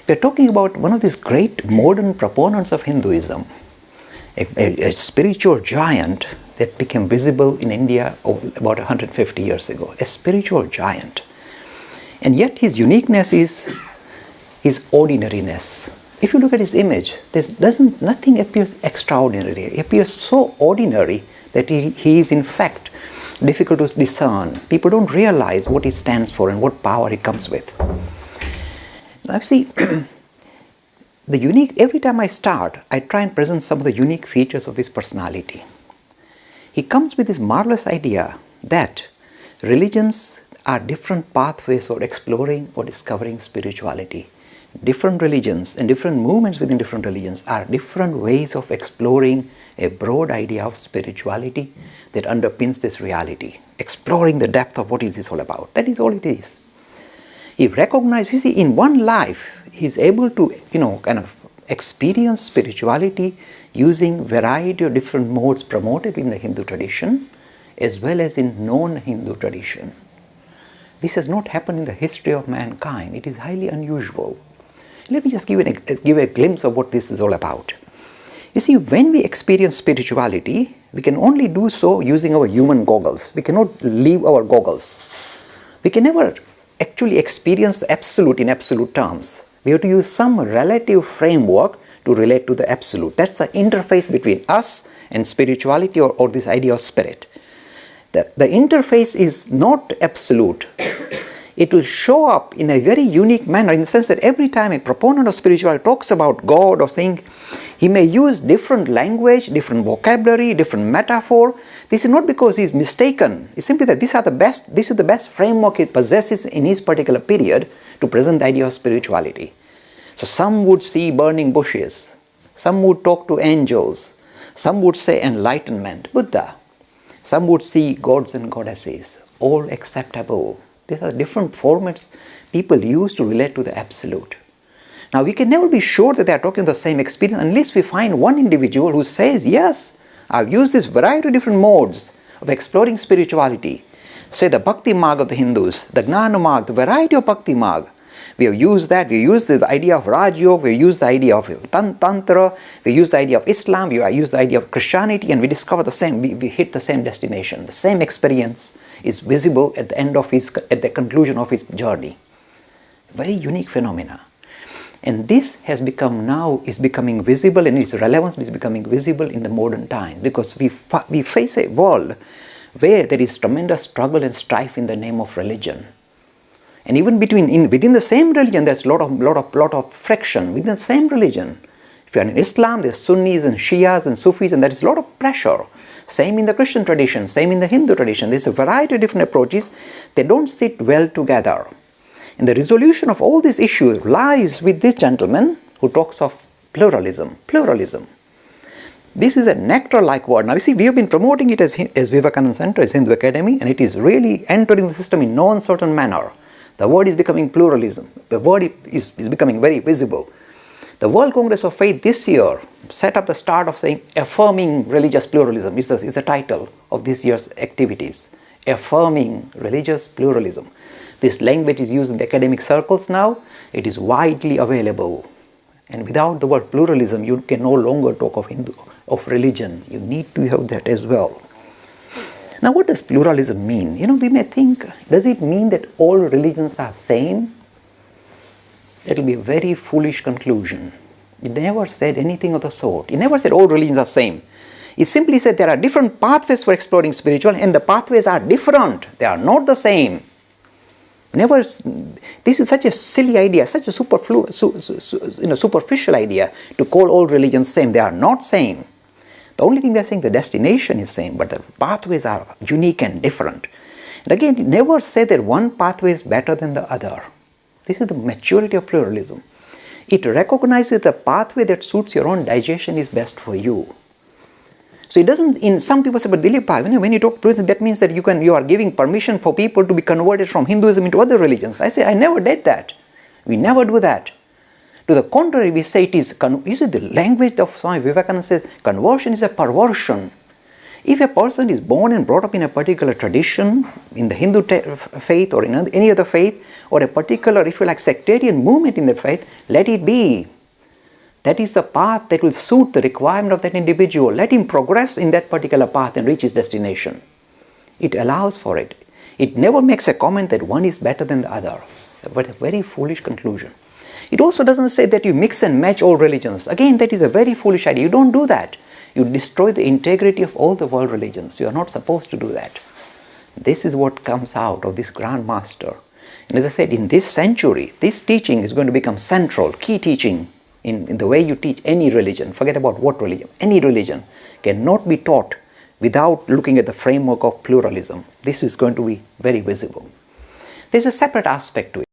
we're talking about one of these great modern proponents of Hinduism, a spiritual giant that became visible in India about 150 years ago, a spiritual giant. And yet his uniqueness is his ordinariness. If you look at his image, nothing appears extraordinary. It appears so ordinary that he is in fact difficult to discern. People don't realize what he stands for and what power he comes with. Now see, every time I start, I try and present some of the unique features of this personality. He comes with this marvelous idea that religions are different pathways for exploring or discovering spirituality. Different religions and different movements within different religions are different ways of exploring a broad idea of spirituality that underpins this reality, exploring the depth of what is this all about. That is all it is. He recognizes, you see, in one life, he's able to, kind of experience spirituality using variety of different modes promoted in the Hindu tradition as well as in non-Hindu tradition. This has not happened in the history of mankind. It is highly unusual. Let me just give a glimpse of what this is all about. You see, when we experience spirituality, we can only do so using our human goggles. We cannot leave our goggles. We can never actually experience the absolute in absolute terms. We have to use some relative framework to relate to the absolute. That's the interface between us and spirituality or this idea of spirit. The interface is not absolute. It will show up in a very unique manner in the sense that every time a proponent of spirituality talks about God or saying, he may use different language, different vocabulary, different metaphor. This is not because he is mistaken. It's simply that this is the best framework he possesses in his particular period to present the idea of spirituality. So some would see burning bushes, some would talk to angels, some would say enlightenment, Buddha. Some would see gods and goddesses, all acceptable. These are different formats people use to relate to the absolute. Now we can never be sure that they are talking the same experience unless we find one individual who says, yes, I've used this variety of different modes of exploring spirituality. Say the Bhakti Marg of the Hindus, the Gnana Marg, the variety of Bhakti Marg. We have used that, we used the idea of Raj Yoga, we used the idea of Tantra, we used the idea of Islam, we used the idea of Christianity, and we discover the same, we hit the same destination. The same experience is visible at the conclusion of his journey. Very unique phenomena. And this is becoming visible, and its relevance is becoming visible in the modern time, because we face a world where there is tremendous struggle and strife in the name of religion. And even within the same religion, there's a lot of friction within the same religion. If you are in Islam, there's Sunnis and Shias and Sufis, and there is a lot of pressure. Same in the Christian tradition, same in the Hindu tradition. There's a variety of different approaches. They don't sit well together. And the resolution of all these issues lies with this gentleman who talks of pluralism. Pluralism. This is a nectar-like word. Now you see, we have been promoting it as Vivekananda Center, as Hindu Academy, and it is really entering the system in no uncertain manner. The word is becoming pluralism. The word is becoming very visible. The World Congress of Faith this year set up the start of saying affirming religious pluralism is the title of this year's activities. Affirming religious pluralism. This language is used in the academic circles now. It is widely available. And without the word pluralism, you can no longer talk of religion. You need to have that as well. Now what does pluralism mean? We may think, does it mean that all religions are same? That will be a very foolish conclusion. It never said anything of the sort. It never said all religions are same. It simply said there are different pathways for exploring spirituality, and the pathways are different. They are not the same. This is such a silly idea, such a superficial idea to call all religions same. They are not same. The only thing we are saying, the destination is same, but the pathways are unique and different. And again, it never said that one pathway is better than the other. This is the maturity of pluralism. It recognizes the pathway that suits your own digestion is best for you. So it doesn't, some people say, but Dilip, when you talk pluralism, that means that you are giving permission for people to be converted from Hinduism into other religions. I say, I never did that. We never do that. To the contrary, we say it is, you see the language of Swami Vivekananda says, conversion is a perversion. If a person is born and brought up in a particular tradition, in the Hindu faith or in any other faith, or a particular, if you like, sectarian movement in the faith, let it be. That is the path that will suit the requirement of that individual. Let him progress in that particular path and reach his destination. It allows for it. It never makes a comment that one is better than the other, but a very foolish conclusion. It also doesn't say that you mix and match all religions. Again, that is a very foolish idea. You don't do that. You destroy the integrity of all the world religions. You are not supposed to do that. This is what comes out of this Grand Master. And as I said, in this century, this teaching is going to become central, key teaching in the way you teach any religion. Forget about what religion. Any religion cannot be taught without looking at the framework of pluralism. This is going to be very visible. There's a separate aspect to it.